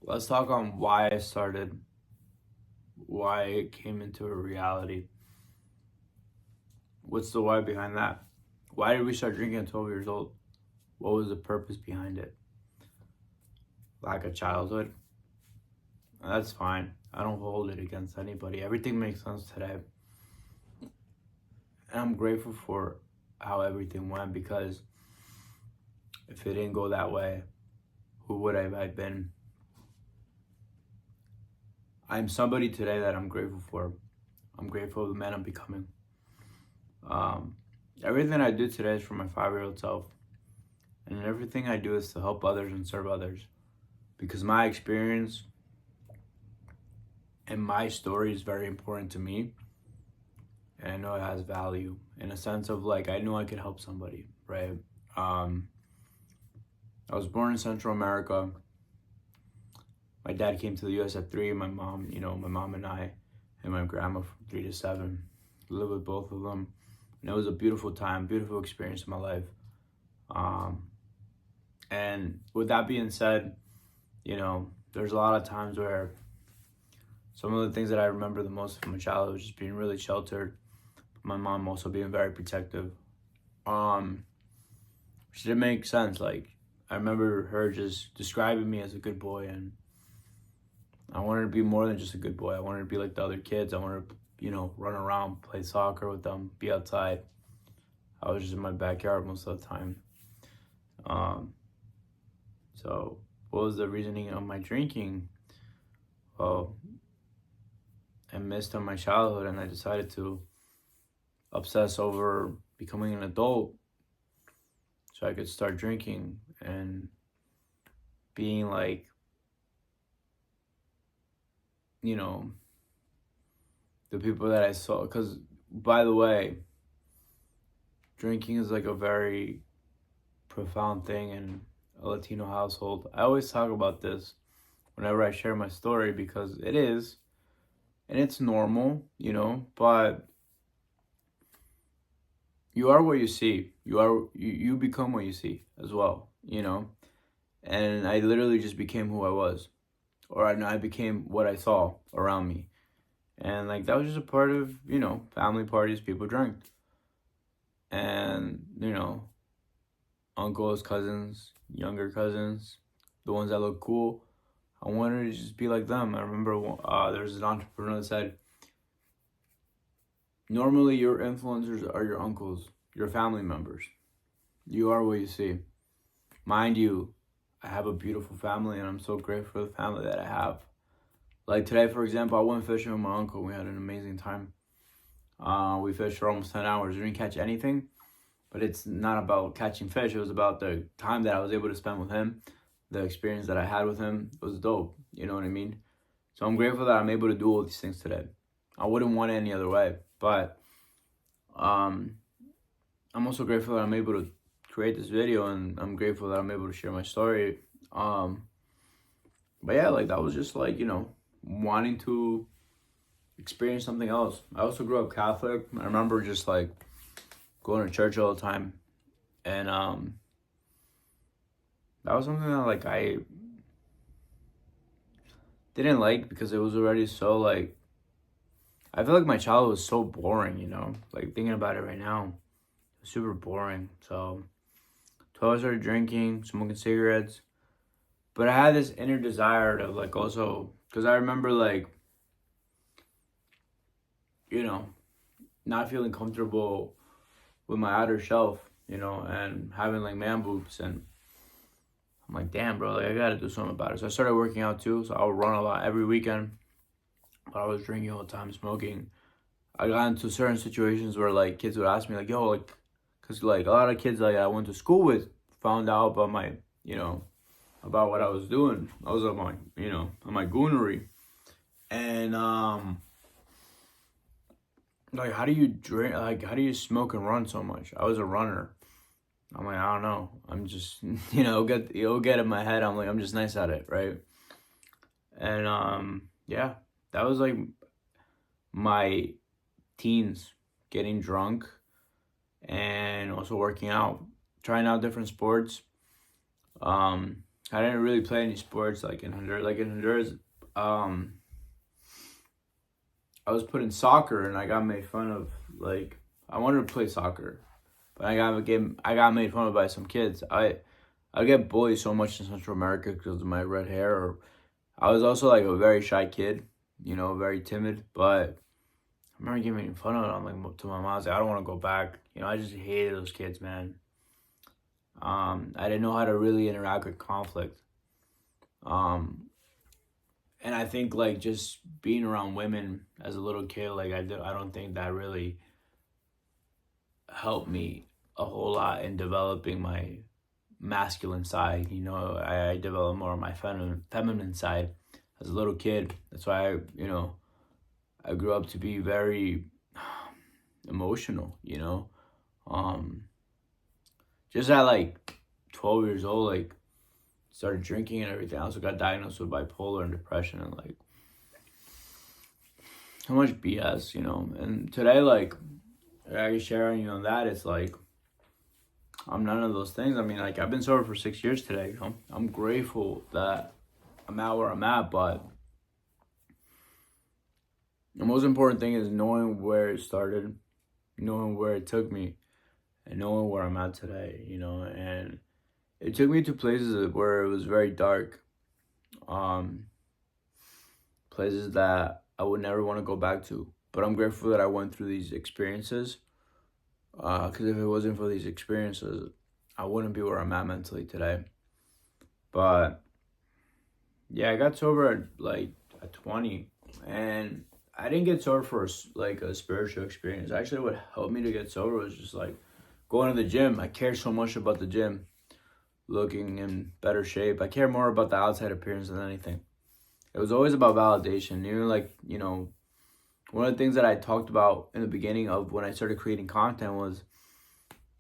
let's talk on why I started, why it came into a reality. What's the why behind that? Why did we start drinking at 12 years old? What was the purpose behind it? Lack of childhood? That's fine. I don't hold it against anybody. Everything makes sense today. And I'm grateful for how everything went because if it didn't go that way, who would I have been? I'm somebody today that I'm grateful for. I'm grateful for the man I'm becoming. Um, Everything I do today is for my 5-year-old self. And everything I do is to help others and serve others. Because my experience and my story is very important to me. And I know it has value in a sense of like, I know I could help somebody, right? I was born in Central America. My dad came to the US at 3. My mom, my mom and I and my grandma from 3 to 7. Lived with both of them. And it was a beautiful time, beautiful experience in my life. And with that being said, there's a lot of times where some of the things that I remember the most from my childhood was just being really sheltered. My mom also being very protective. Which didn't make sense. Like, I remember her just describing me as a good boy, and I wanted to be more than just a good boy. I wanted to be like the other kids. I wanted to, run around, play soccer with them, be outside. I was just in my backyard most of the time. So what was the reasoning of my drinking? Well, I missed on my childhood, and I decided to obsess over becoming an adult so I could start drinking and being like, the people that I saw. Because, by the way, drinking is like a very profound thing in a Latino household. I always talk about this whenever I share my story because it is, and it's normal, but you are what you see. You become what you see as well, And I literally just became who I was, or I became what I saw around me. And like that was just a part of, family parties, people drank. And, uncles, cousins, younger cousins, the ones that look cool. I wanted to just be like them. I remember there was an entrepreneur that said, normally your influencers are your uncles, your family members. You are what you see. Mind you, I have a beautiful family and I'm so grateful for the family that I have. Like today, for example, I went fishing with my uncle. We had an amazing time. We fished for almost 10 hours. We didn't catch anything, but it's not about catching fish. It was about the time that I was able to spend with him. The experience that I had with him was dope. You know what I mean? So I'm grateful that I'm able to do all these things today. I wouldn't want it any other way. But I'm also grateful that I'm able to create this video, and I'm grateful that I'm able to share my story. But yeah, like that was just like, wanting to experience something else. I also grew up Catholic. I remember just like going to church all the time, and that was something that like I didn't like because it was already so like, I feel like my childhood was so boring, like thinking about it right now, it was super boring. So 12 I started drinking, smoking cigarettes, but I had this inner desire to like also, because I remember like, not feeling comfortable with my outer shelf, and having like man boobs, and I'm like, damn, bro, like I gotta do something about it. So I started working out too. So I would run a lot every weekend, but I was drinking all the time, smoking. I got into certain situations where like kids would ask me like, yo, like, cause like a lot of kids like I went to school with found out about my, about what I was doing. I was on my goonery, and like, how do you drink? Like, how do you smoke and run so much? I was a runner. I'm like, I don't know. I'm just, it'll get in my head. I'm like, I'm just nice at it, right? And yeah, that was like my teens, getting drunk and also working out, trying out different sports. I didn't really play any sports like in Honduras. Like in Honduras, I was put in soccer and I got made fun of. Like I wanted to play soccer, but I got made fun of by some kids. I get bullied so much in Central America because of my red hair. Or I was also like a very shy kid, very timid. But I remember getting fun of it. I'm like to my mom, I was like, I don't want to go back. I just hated those kids, man. I didn't know how to really interact with conflict. And I think like just being around women as a little kid, like I don't think that really helped me a whole lot in developing my masculine side. I developed more of my feminine side as a little kid. That's why I grew up to be very emotional. Just at like 12 years old, like started drinking and everything. I also got diagnosed with bipolar and depression and like so much BS, And today, like I can share on that. It's like I'm none of those things. I mean, like I've been sober for 6 years today. I'm grateful that I'm at where I'm at, but the most important thing is knowing where it started, knowing where it took me, and knowing where I'm at today. And it took me to places where it was very dark, places that I would never want to go back to. But I'm grateful that I went through these experiences, because if it wasn't for these experiences, I wouldn't be where I'm at mentally today. But yeah, I got sober at 20, and I didn't get sober for like a spiritual experience. Actually, what helped me to get sober was just like going to the gym. I care so much about the gym, looking in better shape. I care more about the outside appearance than anything. It was always about validation. Even like, one of the things that I talked about in the beginning of when I started creating content was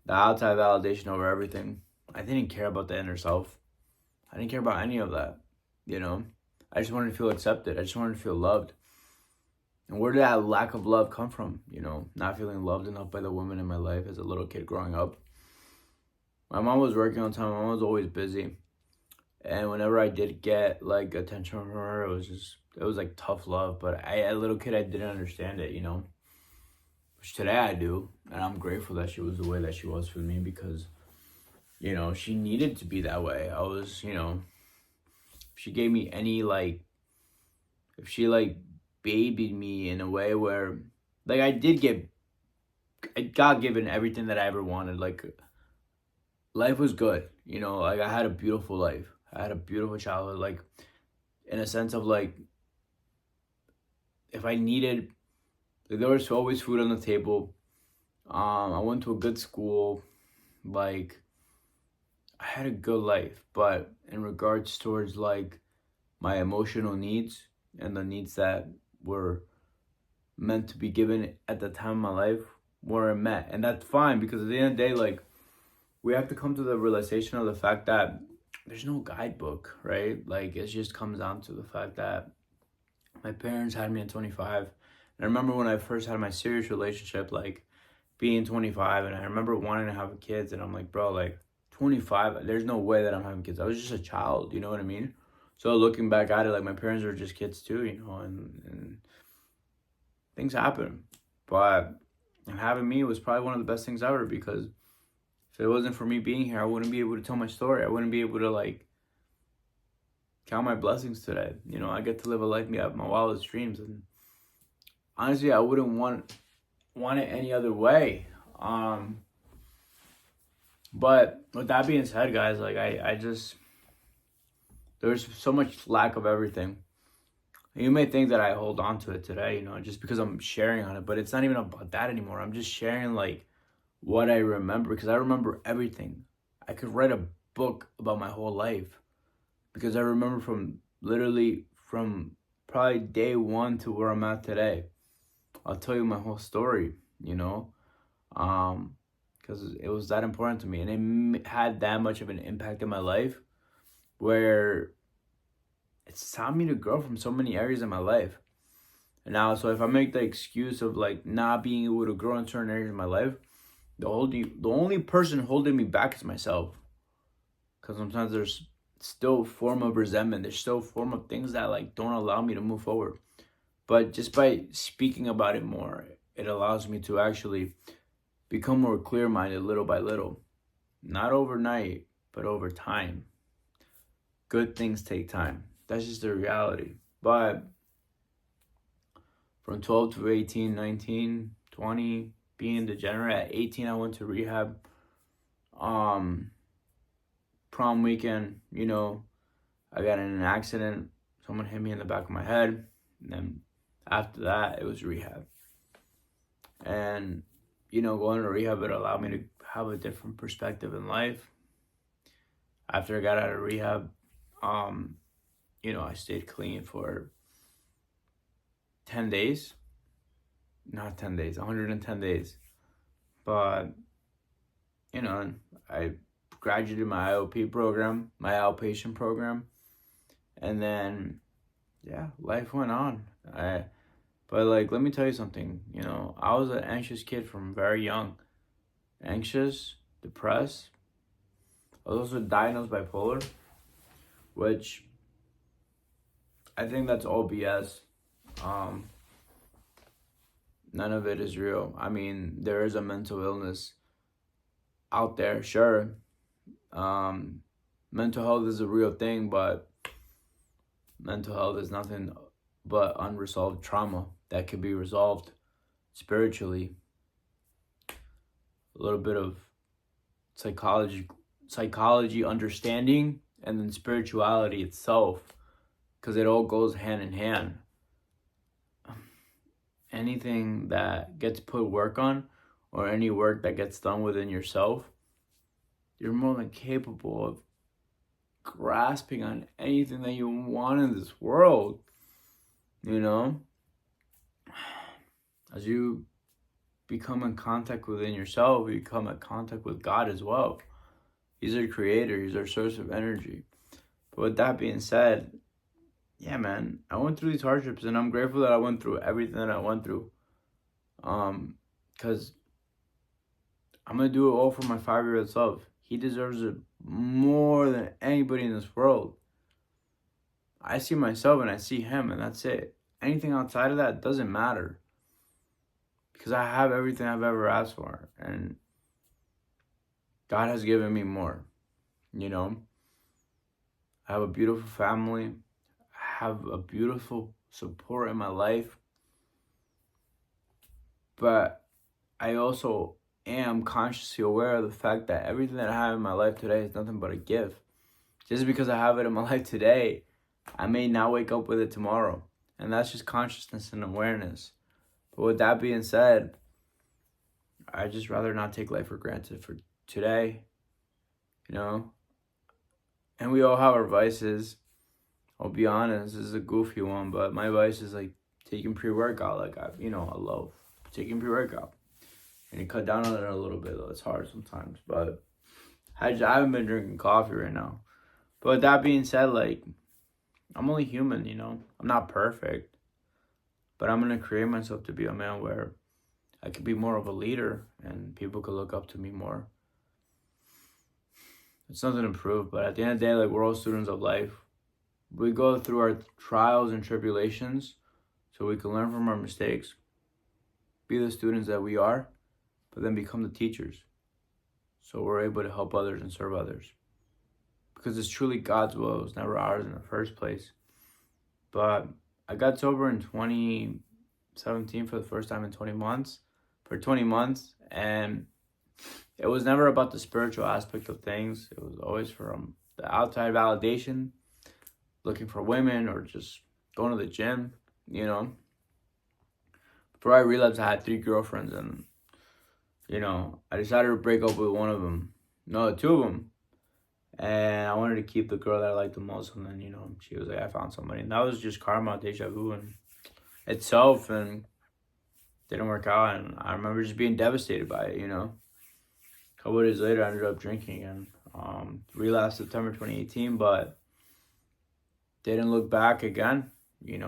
the outside validation over everything. I didn't care about the inner self. I didn't care about any of that, I just wanted to feel accepted. I just wanted to feel loved. And where did that lack of love come from? Not feeling loved enough by the women in my life as a little kid growing up. My mom was working all the time. My mom was always busy. And whenever I did get like attention from her, it was like tough love. But as a little kid, I didn't understand it, Which today I do. And I'm grateful that she was the way that she was for me because, she needed to be that way. I was, if she gave me any if she babied me in a way where like I got given everything that I ever wanted. Like life was good, like I had a beautiful life. I had a beautiful childhood, like in a sense of like if I needed, like there was always food on the table. I went to a good school, like I had a good life. But in regards towards like my emotional needs and the needs that were meant to be given at the time of my life weren't met. And that's fine because at the end of the day, like we have to come to the realization of the fact that there's no guidebook, right? Like it just comes down to the fact that my parents had me at 25. And I remember when I first had my serious relationship, like being 25, and I remember wanting to have kids, and I'm like, bro, like 25, there's no way that I'm having kids. I was just a child, you know what I mean? So looking back at it, like my parents were just kids too, and things happen. But having me was probably one of the best things ever because if it wasn't for me being here, I wouldn't be able to tell my story. I wouldn't be able to like count my blessings today. I get to live a life me out my wildest dreams, and honestly, I wouldn't want it any other way. But with that being said, guys, like I just there's so much lack of everything. You may think that I hold on to it today, just because I'm sharing on it, but it's not even about that anymore. I'm just sharing like what I remember because I remember everything. I could write a book about my whole life because I remember from probably day one to where I'm at today. I'll tell you my whole story, because it was that important to me and it had that much of an impact in my life where it's taught me to grow from so many areas in my life. And now, so if I make the excuse of like not being able to grow in certain areas of my life, the only person holding me back is myself. Because sometimes there's still a form of resentment. There's still a form of things that like don't allow me to move forward. But just by speaking about it more, it allows me to actually become more clear-minded little by little. Not overnight, but over time. Good things take time. That's just the reality. But from 12 to 18, 19, 20, being degenerate. At 18, I went to rehab. Prom weekend, I got in an accident. Someone hit me in the back of my head. And then after that, it was rehab. And, going to rehab, it allowed me to have a different perspective in life. After I got out of rehab, I stayed clean for 10 days. Not 10 days, 110 days. But, I graduated my IOP program, my outpatient program. And then, life went on. But let me tell you something, I was an anxious kid from very young. Anxious, depressed. I was also diagnosed bipolar, which I think that's all BS. None of it is real. I mean, there is a mental illness out there, sure. Mental health is a real thing, but mental health is nothing but unresolved trauma that can be resolved spiritually. A little bit of psychology understanding, and then spirituality itself, because it all goes hand in hand. Anything that gets put work on, or any work that gets done within yourself, you're more than capable of grasping on anything that you want in this world. As you become in contact within yourself, you become in contact with God as well. He's our creator. He's our source of energy. But with that being said, yeah, man, I went through these hardships, and I'm grateful that I went through everything that I went through. Because I'm going to do it all for my 5-year-old self. He deserves it more than anybody in this world. I see myself and I see him, and that's it. Anything outside of that doesn't matter. Because I have everything I've ever asked for. And God has given me more. I have a beautiful family. I have a beautiful support in my life. But I also am consciously aware of the fact that everything that I have in my life today is nothing but a gift. Just because I have it in my life today, I may not wake up with it tomorrow. And that's just consciousness and awareness. But with that being said, I just rather not take life for granted for today, And we all have our vices. I'll be honest, this is a goofy one, but my vice is taking pre-workout. I love taking pre-workout. And you cut down on it a little bit, though. It's hard sometimes. But I haven't been drinking coffee right now. But with that being said, I'm only human, I'm not perfect. But I'm going to create myself to be a man where I could be more of a leader and people could look up to me more. It's nothing to prove, but at the end of the day, we're all students of life. We go through our trials and tribulations so we can learn from our mistakes, be the students that we are, but then become the teachers. So we're able to help others and serve others. Because it's truly God's will. It was never ours in the first place. But I got sober in 2017 for the first time in 20 months. And it was never about the spiritual aspect of things. It was always from the outside validation, looking for women or just going to the gym, Before I relapsed, I had 3 girlfriends, and, I decided to break up with one of them. No, 2 of them. And I wanted to keep the girl that I liked the most, and then, she was like, I found somebody. And that was just karma, deja vu, and itself, and didn't work out. And I remember just being devastated by it, A couple of days later, I ended up drinking and relapsed September 2018, but didn't look back again, Been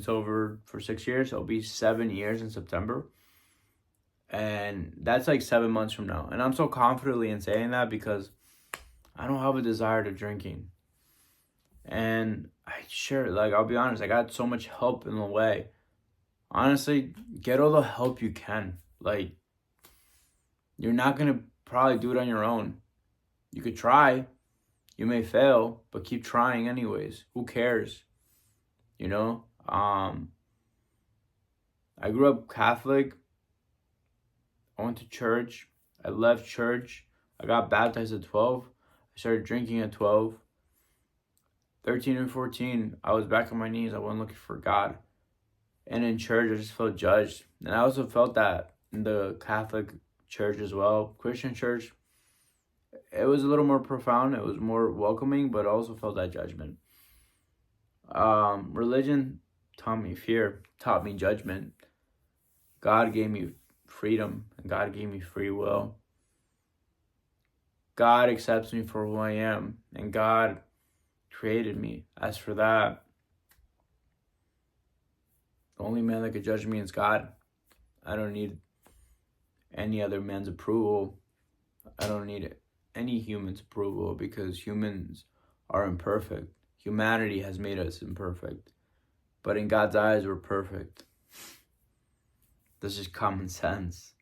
sober for 6 years. It'll be 7 years in September. And that's 7 months from now. And I'm so confidently in saying that because I don't have a desire to drinking. And I'll be honest, I got so much help in the way. Honestly, get all the help you can. Like, you're not going to probably do it on your own. You could try. You may fail, but keep trying anyways. Who cares? You know? I grew up Catholic. I went to church. I left church. I got baptized at 12. I started drinking at 12. 13 and 14, I was back on my knees. I wasn't looking for God. And in church, I just felt judged. And I also felt that in the Catholic church as well. Christian church, it was a little more profound. It was more welcoming, but I also felt that judgment. Religion taught me fear, taught me judgment. God gave me freedom, and God gave me free will. God accepts me for who I am, and God created me. As for that, the only man that could judge me is God. I don't need any other man's approval. I don't need any human's approval because humans are imperfect. Humanity has made us imperfect. But in God's eyes, we're perfect. This is common sense.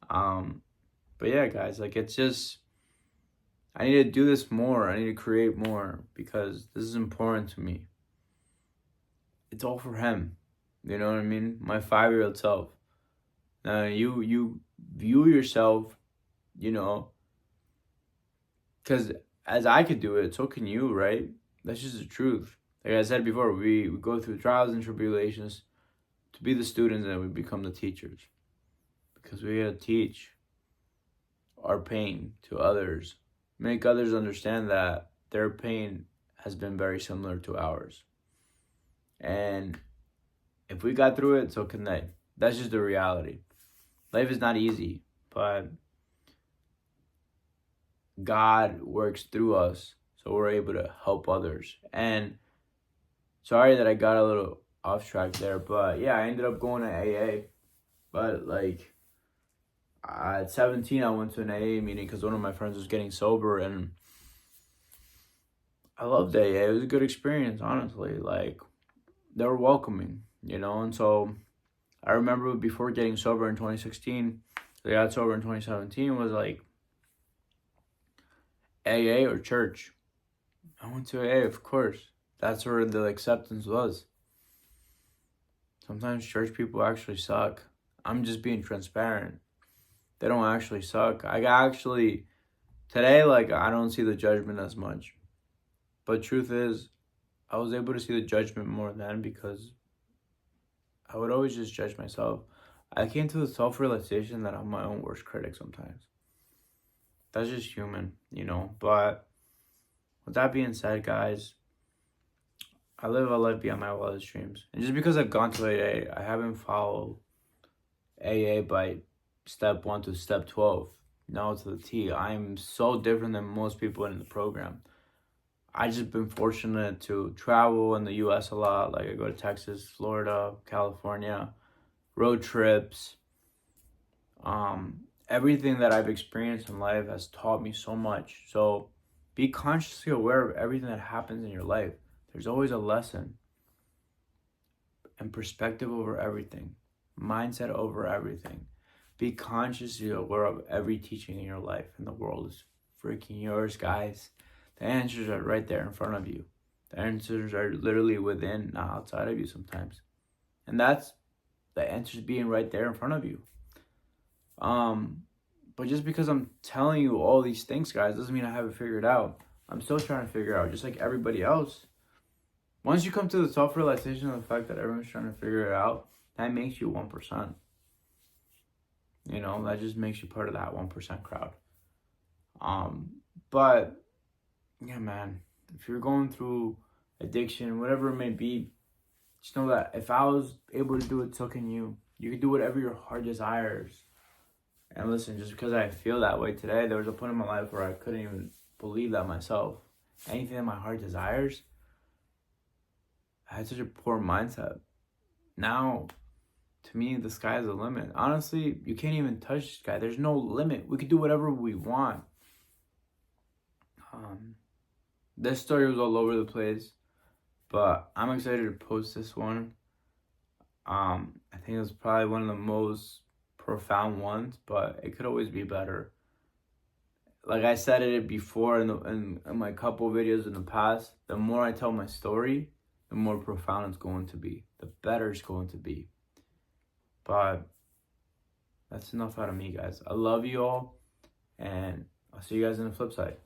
But yeah, guys, it's just, I need to do this more. I need to create more because this is important to me. It's all for him. You know what I mean? My 5-year-old self. Now, you view yourself, because as I could do it, so can you, right? That's just the truth. Like I said before, we go through trials and tribulations to be the students and we become the teachers. Because we gotta teach our pain to others. Make others understand that their pain has been very similar to ours. And if we got through it, so can they. That's just the reality. Life is not easy, but God works through us, so we're able to help others. And sorry that I got a little off track there, but yeah, I ended up going to AA. But at 17, I went to an AA meeting because one of my friends was getting sober, and I loved AA. It was a good experience, honestly. They were welcoming, and so I remember before getting sober in 2016, I got sober in 2017, was AA or church. I went to AA, of course. That's where the acceptance was. Sometimes church people actually suck. I'm just being transparent. They don't actually suck. Today, I don't see the judgment as much. But truth is, I was able to see the judgment more then because I would always just judge myself. I came to the self-realization that I'm my own worst critic sometimes. That's just human, But with that being said, guys, I live a life beyond my wildest dreams. And just because I've gone to AA, I haven't followed AA by step 1 to step 12. No, to the T. I'm so different than most people in the program. I just been fortunate to travel in the U.S. a lot. I go to Texas, Florida, California, road trips. Everything that I've experienced in life has taught me so much. So be consciously aware of everything that happens in your life. There's always a lesson. And perspective over everything. Mindset over everything. Be consciously aware of every teaching in your life. And the world is freaking yours, guys. The answers are right there in front of you. The answers are literally within, not outside of you sometimes. And that's the answers being right there in front of you. But just because I'm telling you all these things, guys, doesn't mean I have it figured out. I'm still trying to figure out, just like everybody else. Once you come to the self-realization of the fact that everyone's trying to figure it out, that makes you 1%. That just makes you part of that 1% crowd. But yeah, man, if you're going through addiction, whatever it may be, just know that if I was able to do it, so can you. You can do whatever your heart desires. And listen, just because I feel that way today, there was a point in my life where I couldn't even believe that myself. Anything that my heart desires, I had such a poor mindset. Now, to me, the sky is the limit. Honestly, you can't even touch the sky. There's no limit. We can do whatever we want. This story was all over the place, but I'm excited to post this one. I think it's probably one of the most profound ones, but it could always be better. Like I said it before in my couple videos in the past, the more I tell my story, the more profound it's going to be, the better it's going to be. But that's enough out of me, guys. I love you all, and I'll see you guys on the flip side.